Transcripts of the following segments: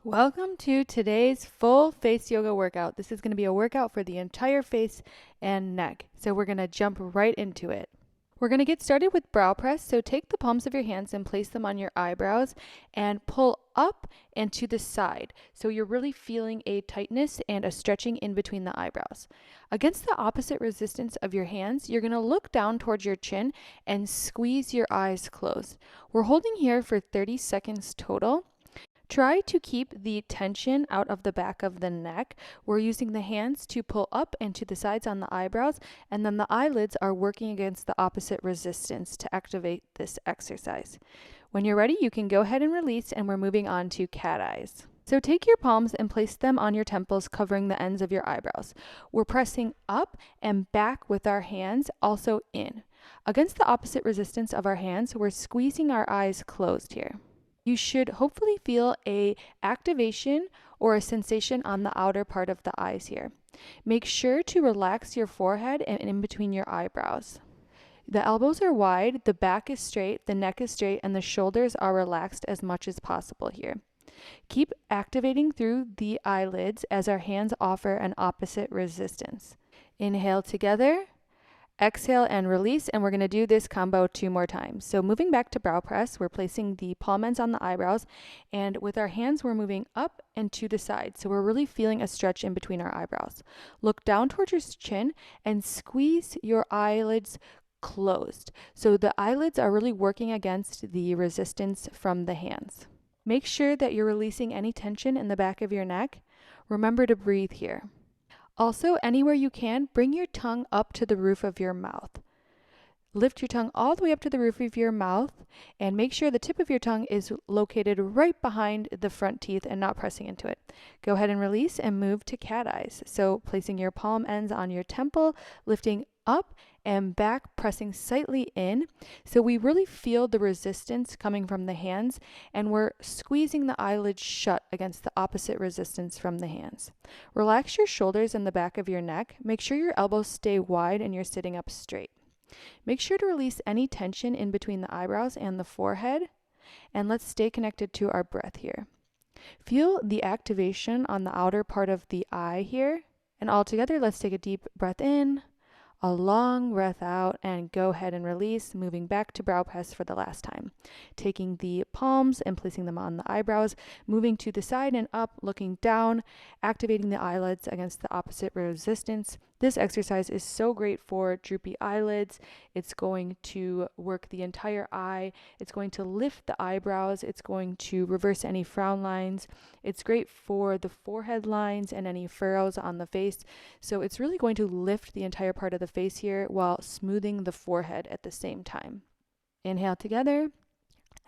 Welcome to today's full face yoga workout. This is going to be a workout for the entire face and neck. So we're going to jump right into it. We're going to get started with brow press. So take the palms of your hands and place them on your eyebrows and pull up and to the side. So you're really feeling a tightness and a stretching in between the eyebrows. Against the opposite resistance of your hands, you're going to look down towards your chin and squeeze your eyes closed. We're holding here for 30 seconds total. Try to keep the tension out of the back of the neck. We're using the hands to pull up and to the sides on the eyebrows, and then the eyelids are working against the opposite resistance to activate this exercise. When you're ready, you can go ahead and release, and we're moving on to cat eyes. So take your palms and place them on your temples, covering the ends of your eyebrows. We're pressing up and back with our hands, also in. Against the opposite resistance of our hands, we're squeezing our eyes closed here. You should hopefully feel a activation or a sensation on the outer part of the eyes here. Make sure to relax your forehead and in between your eyebrows. The elbows are wide, the back is straight, the neck is straight, and the shoulders are relaxed as much as possible here. Keep activating through the eyelids as our hands offer an opposite resistance. Inhale together. Exhale and release, and we're going to do this combo 2 more times. So moving back to brow press, we're placing the palm ends on the eyebrows, and with our hands, we're moving up and to the side. So we're really feeling a stretch in between our eyebrows. Look down towards your chin and squeeze your eyelids closed. So the eyelids are really working against the resistance from the hands. Make sure that you're releasing any tension in the back of your neck. Remember to breathe here. Also, anywhere you can, bring your tongue up to the roof of your mouth. Lift your tongue all the way up to the roof of your mouth and make sure the tip of your tongue is located right behind the front teeth and not pressing into it. Go ahead and release and move to cat eyes. So placing your palm ends on your temple, lifting up and back, pressing slightly in. So we really feel the resistance coming from the hands, and we're squeezing the eyelids shut against the opposite resistance from the hands. Relax your shoulders and the back of your neck. Make sure your elbows stay wide and you're sitting up straight. Make sure to release any tension in between the eyebrows and the forehead, and let's stay connected to our breath here. Feel the activation on the outer part of the eye here, and all together, let's take a deep breath in, a long breath out, and go ahead and release, moving back to brow press for the last time. Taking the palms and placing them on the eyebrows, moving to the side and up, looking down, activating the eyelids against the opposite resistance. This exercise is so great for droopy eyelids. It's going to work the entire eye. It's going to lift the eyebrows. It's going to reverse any frown lines. It's great for the forehead lines and any furrows on the face. So it's really going to lift the entire part of the face here while smoothing the forehead at the same time. Inhale together.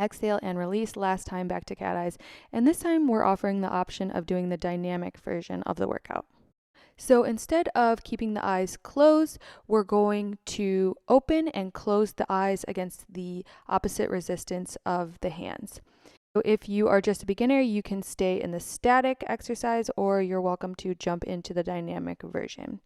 Exhale and release. Last time back to cat eyes. And this time we're offering the option of doing the dynamic version of the workout. So instead of keeping the eyes closed, we're going to open and close the eyes against the opposite resistance of the hands. So if you are just a beginner, you can stay in the static exercise, or you're welcome to jump into the dynamic version.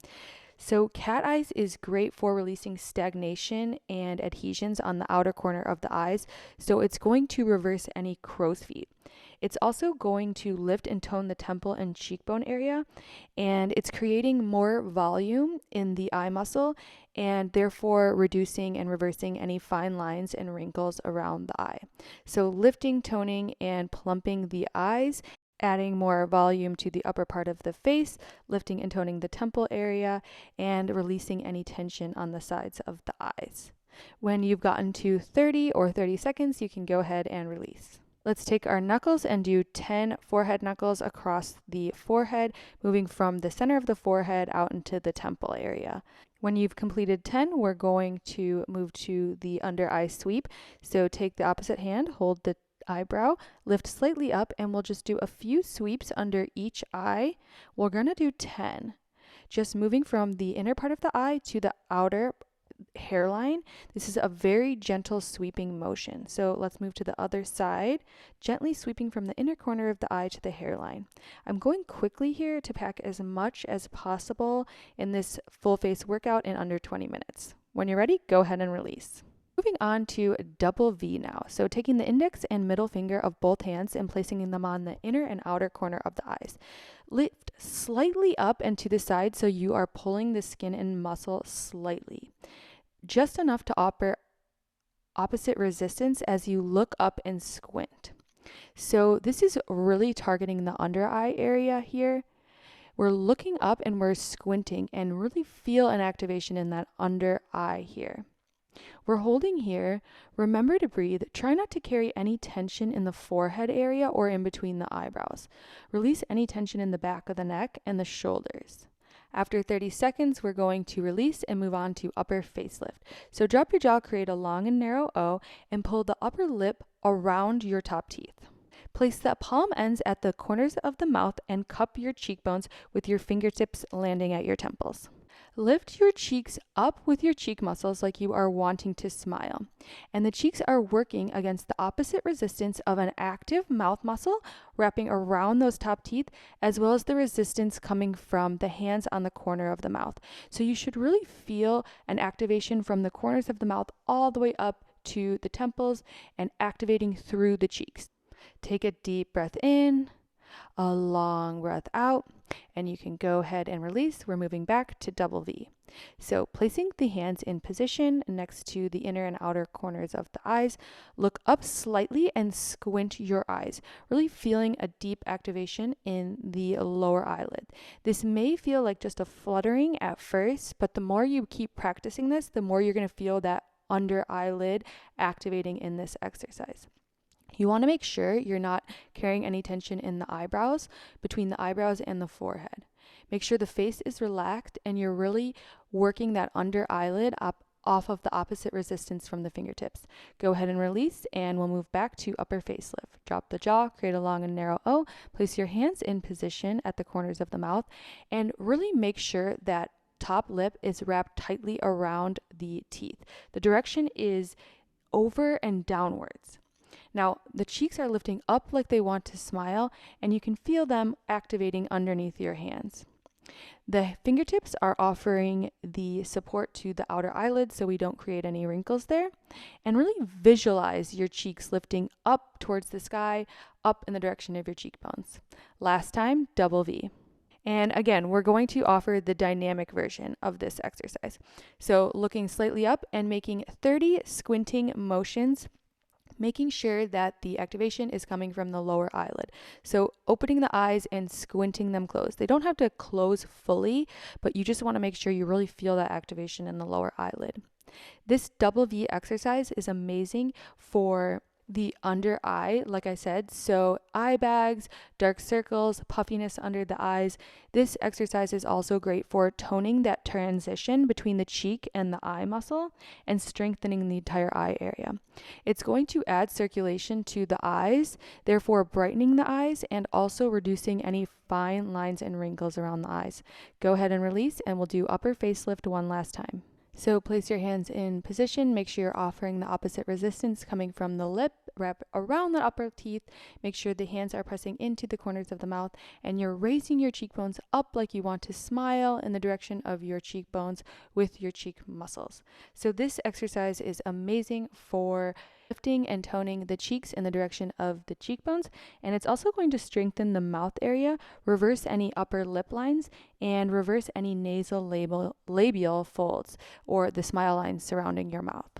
So cat eyes is great for releasing stagnation and adhesions on the outer corner of the eyes. So it's going to reverse any crow's feet. It's also going to lift and tone the temple and cheekbone area, and it's creating more volume in the eye muscle and therefore reducing and reversing any fine lines and wrinkles around the eye. So lifting, toning, and plumping the eyes, adding more volume to the upper part of the face, lifting and toning the temple area, and releasing any tension on the sides of the eyes. When you've gotten to 30 or 30 seconds, you can go ahead and release. Let's take our knuckles and do 10 forehead knuckles across the forehead, moving from the center of the forehead out into the temple area. When you've completed 10, we're going to move to the under eye sweep. So take the opposite hand, hold the eyebrow, lift slightly up, and we'll just do a few sweeps under each eye. We're going to do 10. Just moving from the inner part of the eye to the outer hairline. This is a very gentle sweeping motion. So let's move to the other side, gently sweeping from the inner corner of the eye to the hairline. I'm going quickly here to pack as much as possible in this full face workout in under 20 minutes. When you're ready, go ahead and release. moving on to double V now. So taking the index and middle finger of both hands and placing them on the inner and outer corner of the eyes. Lift slightly up and to the side so you are pulling the skin and muscle slightly, just enough to offer opposite resistance as you look up and squint. So this is really targeting the under eye area here. We're looking up and we're squinting and really feel an activation in that under eye here. We're holding here. Remember to breathe. Try not to carry any tension in the forehead area or in between the eyebrows. Release any tension in the back of the neck and the shoulders. After 30 seconds, we're going to release and move on to upper facelift. So drop your jaw, create a long and narrow O, and pull the upper lip around your top teeth. Place the palm ends at the corners of the mouth and cup your cheekbones with your fingertips landing at your temples. Lift your cheeks up with your cheek muscles like you are wanting to smile. And the cheeks are working against the opposite resistance of an active mouth muscle wrapping around those top teeth, as well as the resistance coming from the hands on the corner of the mouth. So you should really feel an activation from the corners of the mouth all the way up to the temples and activating through the cheeks. Take a deep breath in, a long breath out, and you can go ahead and release. We're moving back to double V. So placing the hands in position next to the inner and outer corners of the eyes, look up slightly and squint your eyes, really feeling a deep activation in the lower eyelid. This may feel like just a fluttering at first, but the more you keep practicing this, the more you're going to feel that under eyelid activating in this exercise. You want to make sure you're not carrying any tension in the eyebrows, between the eyebrows and the forehead. Make sure the face is relaxed and you're really working that under eyelid up off of the opposite resistance from the fingertips. Go ahead and release, and we'll move back to upper facelift. Drop the jaw, create a long and narrow O, place your hands in position at the corners of the mouth, and really make sure that top lip is wrapped tightly around the teeth. The direction is over and downwards. Now, the cheeks are lifting up like they want to smile, and you can feel them activating underneath your hands. The fingertips are offering the support to the outer eyelid so we don't create any wrinkles there. And really visualize your cheeks lifting up towards the sky, up in the direction of your cheekbones. Last time, double V. And again, we're going to offer the dynamic version of this exercise. So looking slightly up and making 30 squinting motions, making sure that the activation is coming from the lower eyelid. So opening the eyes and squinting them closed. They don't have to close fully, but you just want to make sure you really feel that activation in the lower eyelid. This double V exercise is amazing for the under eye, like I said. So eye bags, dark circles, puffiness under the eyes. This exercise is also great for toning that transition between the cheek and the eye muscle and strengthening the entire eye area. It's going to add circulation to the eyes, therefore brightening the eyes and also reducing any fine lines and wrinkles around the eyes. Go ahead and release, and we'll do upper facelift one last time. So place your hands in position, make sure you're offering the opposite resistance coming from the lip, wrap around the upper teeth, make sure the hands are pressing into the corners of the mouth, and you're raising your cheekbones up like you want to smile in the direction of your cheekbones with your cheek muscles. So this exercise is amazing for lifting and toning the cheeks in the direction of the cheekbones, and it's also going to strengthen the mouth area, reverse any upper lip lines, and reverse any nasolabial folds or the smile lines surrounding your mouth.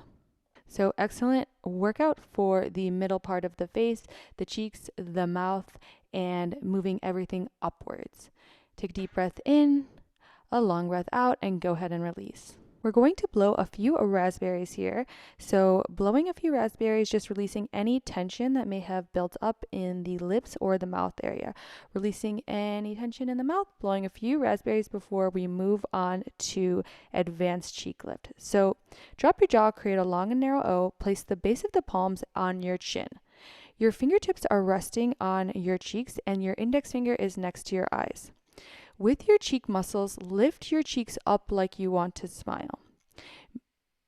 So excellent workout for the middle part of the face, the cheeks, the mouth, and moving everything upwards. Take a deep breath in, a long breath out, and go ahead and release. We're going to blow a few raspberries here. So blowing a few raspberries, just releasing any tension that may have built up in the lips or the mouth area. Releasing any tension in the mouth, blowing a few raspberries before we move on to advanced cheek lift. So drop your jaw, create a long and narrow O, place the base of the palms on your chin. Your fingertips are resting on your cheeks and your index finger is next to your eyes. With your cheek muscles, lift your cheeks up like you want to smile.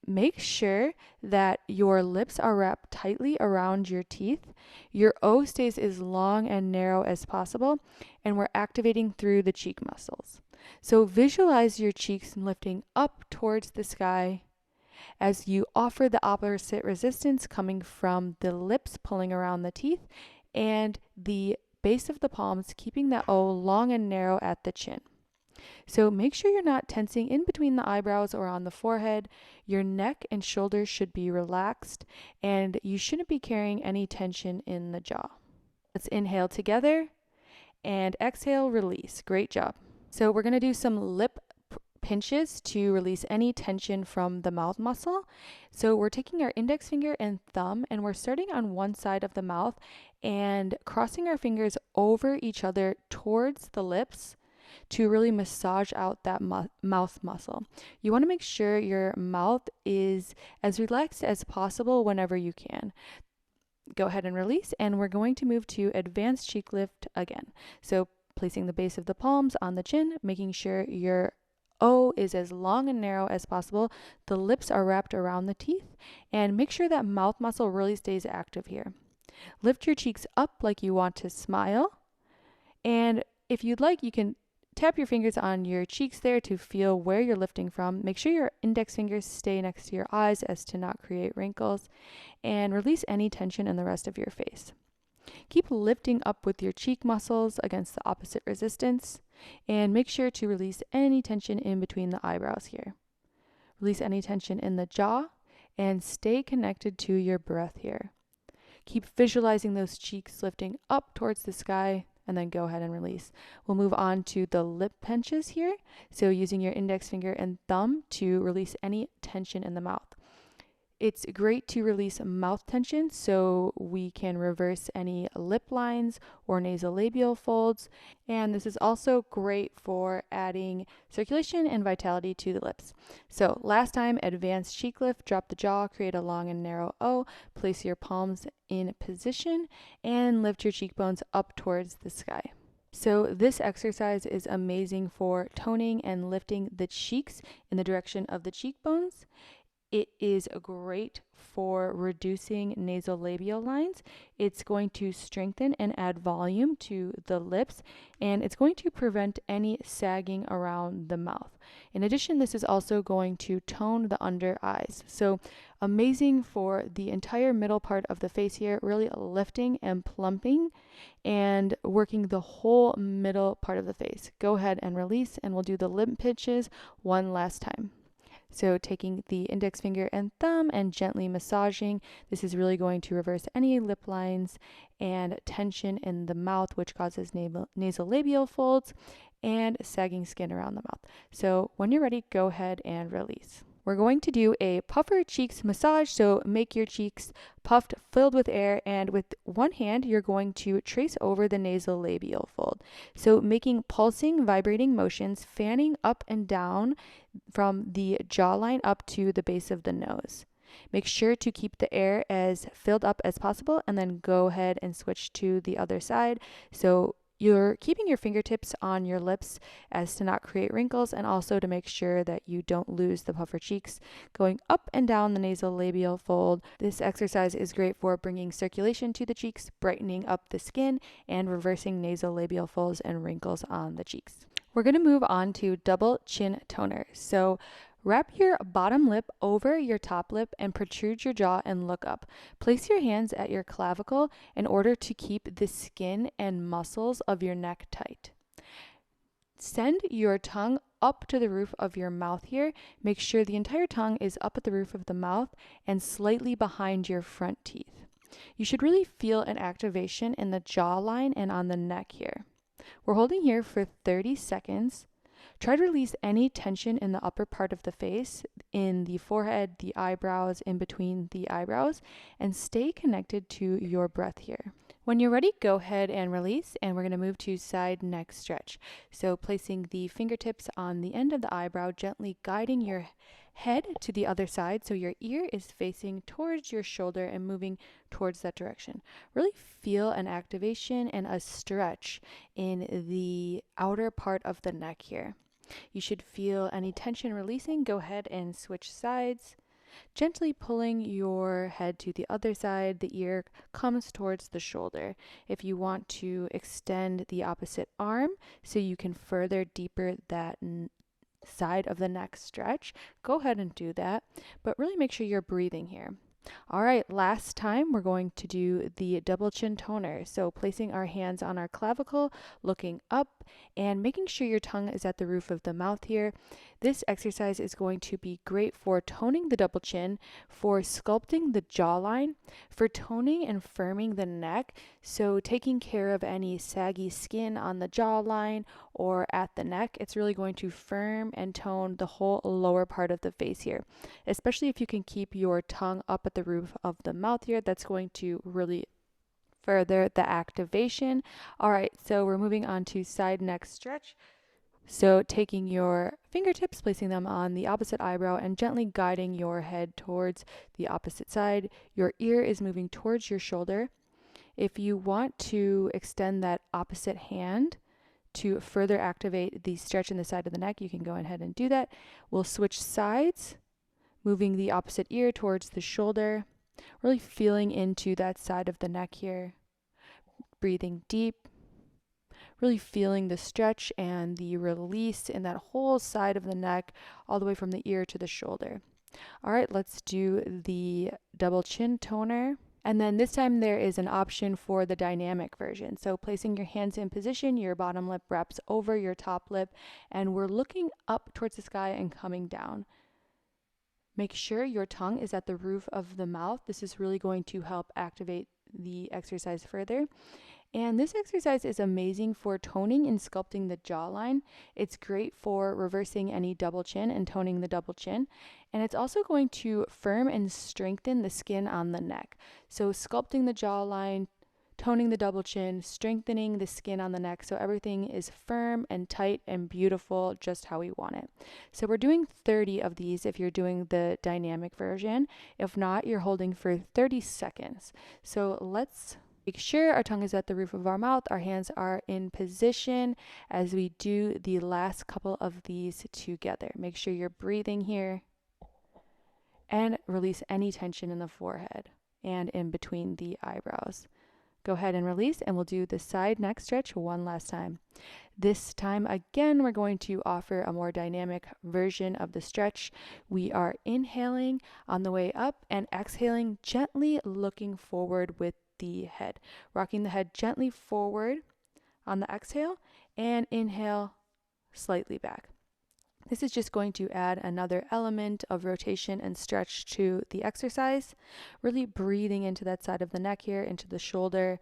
Make sure that your lips are wrapped tightly around your teeth. Your O stays as long and narrow as possible, and we're activating through the cheek muscles. So visualize your cheeks lifting up towards the sky as you offer the opposite resistance coming from the lips pulling around the teeth and the base of the palms, keeping that O long and narrow at the chin. So make sure you're not tensing in between the eyebrows or on the forehead. Your neck and shoulders should be relaxed, and you shouldn't be carrying any tension in the jaw. Let's inhale together and exhale, release. Great job. So we're going to do some lip pinches to release any tension from the mouth muscle. So we're taking our index finger and thumb, and we're starting on one side of the mouth and crossing our fingers over each other towards the lips to really massage out that mouth muscle. You want to make sure your mouth is as relaxed as possible whenever you can. Go ahead and release, and we're going to move to advanced cheek lift again. So placing the base of the palms on the chin, making sure your O is as long and narrow as possible. The lips are wrapped around the teeth, and make sure that mouth muscle really stays active here. Lift your cheeks up like you want to smile, and if you'd like, you can tap your fingers on your cheeks there to feel where you're lifting from. Make sure your index fingers stay next to your eyes as to not create wrinkles, and release any tension in the rest of your face. Keep lifting up with your cheek muscles against the opposite resistance, and make sure to release any tension in between the eyebrows here. Release any tension in the jaw, and stay connected to your breath here. Keep visualizing those cheeks lifting up towards the sky, and then go ahead and release. We'll move on to the lip pinches here. So using your index finger and thumb to release any tension in the mouth. It's great to release mouth tension so we can reverse any lip lines or nasolabial folds. And this is also great for adding circulation and vitality to the lips. So last time, advanced cheek lift, drop the jaw, create a long and narrow O, place your palms in position, and lift your cheekbones up towards the sky. So this exercise is amazing for toning and lifting the cheeks in the direction of the cheekbones. It is great for reducing nasolabial lines. It's going to strengthen and add volume to the lips, and it's going to prevent any sagging around the mouth. In addition, this is also going to tone the under eyes. So amazing for the entire middle part of the face here, really lifting and plumping and working the whole middle part of the face. Go ahead and release, and we'll do the lip pinches one last time. So taking the index finger and thumb and gently massaging, this is really going to reverse any lip lines and tension in the mouth, which causes nasolabial folds and sagging skin around the mouth. So when you're ready, go ahead and release. We're going to do a puffer cheeks massage, so make your cheeks puffed, filled with air, and with one hand, you're going to trace over the nasolabial fold. So making pulsing, vibrating motions, fanning up and down from the jawline up to the base of the nose. Make sure to keep the air as filled up as possible, and then go ahead and switch to the other side. So you're keeping your fingertips on your lips as to not create wrinkles, and also to make sure that you don't lose the puffer cheeks. Going up and down the nasolabial fold. This exercise is great for bringing circulation to the cheeks, brightening up the skin, and reversing nasolabial folds and wrinkles on the cheeks. We're going to move on to double chin toner. So wrap your bottom lip over your top lip and protrude your jaw and look up. Place your hands at your clavicle in order to keep the skin and muscles of your neck tight. Send your tongue up to the roof of your mouth here. Make sure the entire tongue is up at the roof of the mouth and slightly behind your front teeth. You should really feel an activation in the jawline and on the neck here. We're holding here for 30 seconds. Try to release any tension in the upper part of the face, in the forehead, the eyebrows, in between the eyebrows, and stay connected to your breath here. When you're ready, go ahead and release, and we're going to move to side neck stretch. So placing the fingertips on the end of the eyebrow, gently guiding your head to the other side so your ear is facing towards your shoulder and moving towards that direction. Really feel an activation and a stretch in the outer part of the neck here. You should feel any tension releasing. Go ahead and switch sides. Gently pulling your head to the other side, the ear comes towards the shoulder. If you want to extend the opposite arm so you can further deeper that side of the neck stretch, go ahead and do that, but really make sure you're breathing here. All right, last time we're going to do the double chin toner. So placing our hands on our clavicle, looking up, and making sure your tongue is at the roof of the mouth here. This exercise is going to be great for toning the double chin, for sculpting the jawline, for toning and firming the neck, so taking care of any saggy skin on the jawline or at the neck. It's really going to firm and tone the whole lower part of the face here, especially if you can keep your tongue up at the roof of the mouth here. That's going to really further the activation. All right, so we're moving on to side neck stretch. So taking your fingertips, placing them on the opposite eyebrow and gently guiding your head towards the opposite side. Your ear is moving towards your shoulder. If you want to extend that opposite hand to further activate the stretch in the side of the neck, you can go ahead and do that. We'll switch sides, moving the opposite ear towards the shoulder, really feeling into that side of the neck here. Breathing deep. Really feeling the stretch and the release in that whole side of the neck, all the way from the ear to the shoulder. All right, let's do the double chin toner. And then this time there is an option for the dynamic version. So placing your hands in position, your bottom lip wraps over your top lip, and we're looking up towards the sky and coming down. Make sure your tongue is at the roof of the mouth. This is really going to help activate the exercise further. And this exercise is amazing for toning and sculpting the jawline. It's great for reversing any double chin and toning the double chin. And it's also going to firm and strengthen the skin on the neck. So sculpting the jawline, toning the double chin, strengthening the skin on the neck, so everything is firm and tight and beautiful, just how we want it. So we're doing 30 of these if you're doing the dynamic version. If not, you're holding for 30 seconds. So let's make sure our tongue is at the roof of our mouth. Our hands are in position as we do the last couple of these together. Make sure you're breathing here and release any tension in the forehead and in between the eyebrows. Go ahead and release, and we'll do the side neck stretch one last time. This time again, we're going to offer a more dynamic version of the stretch. We are inhaling on the way up and exhaling, gently looking forward with the head, rocking the head gently forward on the exhale, and inhale slightly back. This is just going to add another element of rotation and stretch to the exercise, really breathing into that side of the neck here, into the shoulder.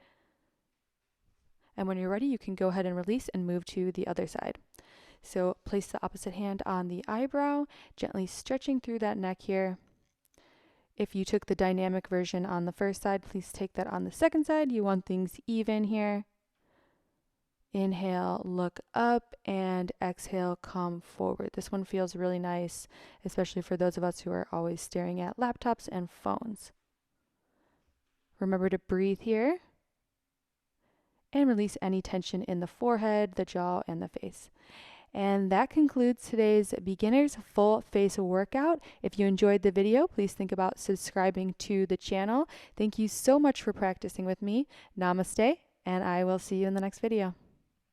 And when you're ready, you can go ahead and release and move to the other side. So place the opposite hand on the eyebrow, gently stretching through that neck here. If you took the dynamic version on the first side, please take that on the second side. You want things even here. Inhale, look up, and exhale, come forward. This one feels really nice, especially for those of us who are always staring at laptops and phones. Remember to breathe here and release any tension in the forehead, the jaw, and the face. And that concludes today's beginner's full face workout. If you enjoyed the video, please think about subscribing to the channel. Thank you so much for practicing with me. Namaste, and I will see you in the next video.